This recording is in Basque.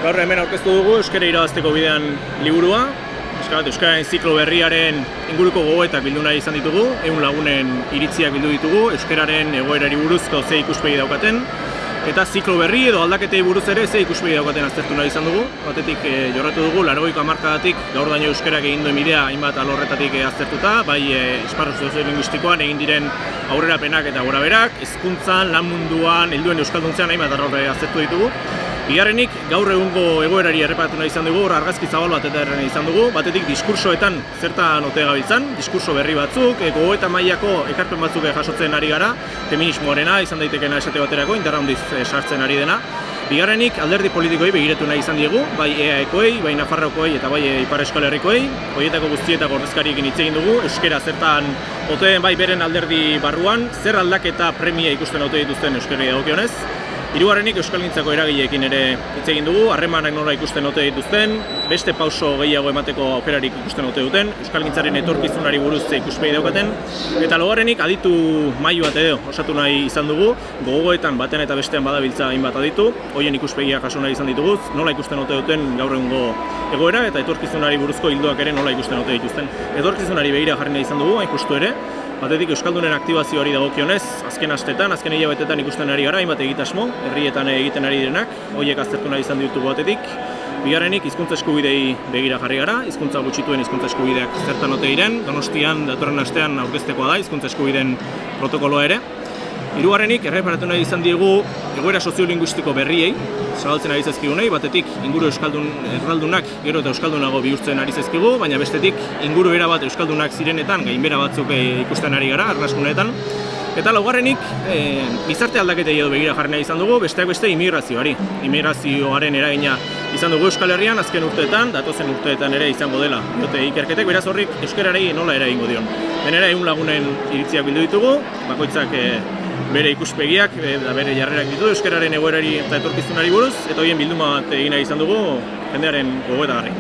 Gaur hemen aurkeztu dugu Euskara irabazteko bidean liburua. Euskararen ziklo berriaren inguruko gogoetak bildu nahi izan ditugu, 100 lagunen iritziak bildu ditugu, euskararen egoerari buruzko ze ikuspegi daukaten, eta ziklo berri edo aldaketei buruz ere ze ikuspegi daukaten aztertu nahi izan dugu. Batetik jorratu dugu 80ko hamarkadatik gaur daño euskarak egin duen bidea hainbat alorretatik aztertuta, bai esparru soziolinguistikoan egin diren aurrerapenak eta gorabeherak, hezkuntzan, lan munduan, helduen euskalduntzean hainbat alorre aztertu ditugu. Bigarrenik, gaur egungo egoerari erreparatu nahi izan dugu, argazki zabal bat eta erren izan dugu, batetik diskursoetan zertan ote gabiltzan, diskurso berri batzuk, gogoeta mailako ekarpen batzuk jasotzen ari gara, feminismoarena izan daitekeena esate baterako, indarra handiz sartzen ari dena. Bigarrenik, alderdi politikoei begiratu nahi izan diegu, bai EAEkoei, bai Nafarroakoei eta bai Ipar Euskal Herrikoei, horietako guztietako ordezkariekin hitz egin dugu, euskara zertan ote den bai beren alderdi barruan, zer aldaketa premia ikusten ote dituzten euskarari dagokionez. Hirugarrenik euskalgintzako eragileekin ere hitz egin dugu, harremanak nola ikusten ote dituzten, beste pauso gehiago emateko aukerarik ikusten ote duten, euskalgintzaren etorkizunari buruz ikuspegi daukaten, eta laugarrenik aditu mailu bat edo osatu nahi izan dugu, gogoetan batean eta bestean badabiltza hainbat aditu, horien ikuspegiak jaso nahi izan ditugu, nola ikusten ote duten gaur egungo egoera eta etorkizunari buruzko ildoak ere nola ikusten ote dituzten. Etorkizunari begira jarri nahi izan dugu, hain justu ere, batetik euskaldunen aktibazioari dagokionez, azken astetan, azken hilabetetan ikusten ari gara, hainbat egitasmo, herrietan egiten ari direnak, horiek aztertu nahi izan ditugu batetik. Bigarrenik, hizkuntza eskubidei begira jarri gara, hizkuntza gutxituen hizkuntza eskubideak zertan ote diren, Donostian datorren astean aurkeztekoa da hizkuntza eskubideen protokoloa ere. Hirugarrenik, erreparatu nahi izan diegu egoera soziolinguistiko berriei, zabaltzen ari zaizkigunei, batetik inguru erraldunak gero eta euskaldunago bihurtzen ari zaizkigu, baina bestetik inguru erabat euskaldunak zirenetan, gainbehera batzuk ikusten ari gara, argazkunetan. Eta laugarrenik, gizarte aldaketei edo begira jarri nahi izan dugu, besteak beste immigrazioari. Immigrazioaren eragina izan dugu Euskal Herrian, azken urteetan, datozen urteetan ere izango dela. Diote ikerketek, beraz horrik euskarari nola eragingo dion. Benera 100 lagunen iritziak bildu ditugu, bakoitzak bere ikuspegiak eta bere jarrerak ditu euskararen egoerari eta etorkizunari buruz, eta horien bilduma bat egin nahi izan dugu jendearen gogoetagarri.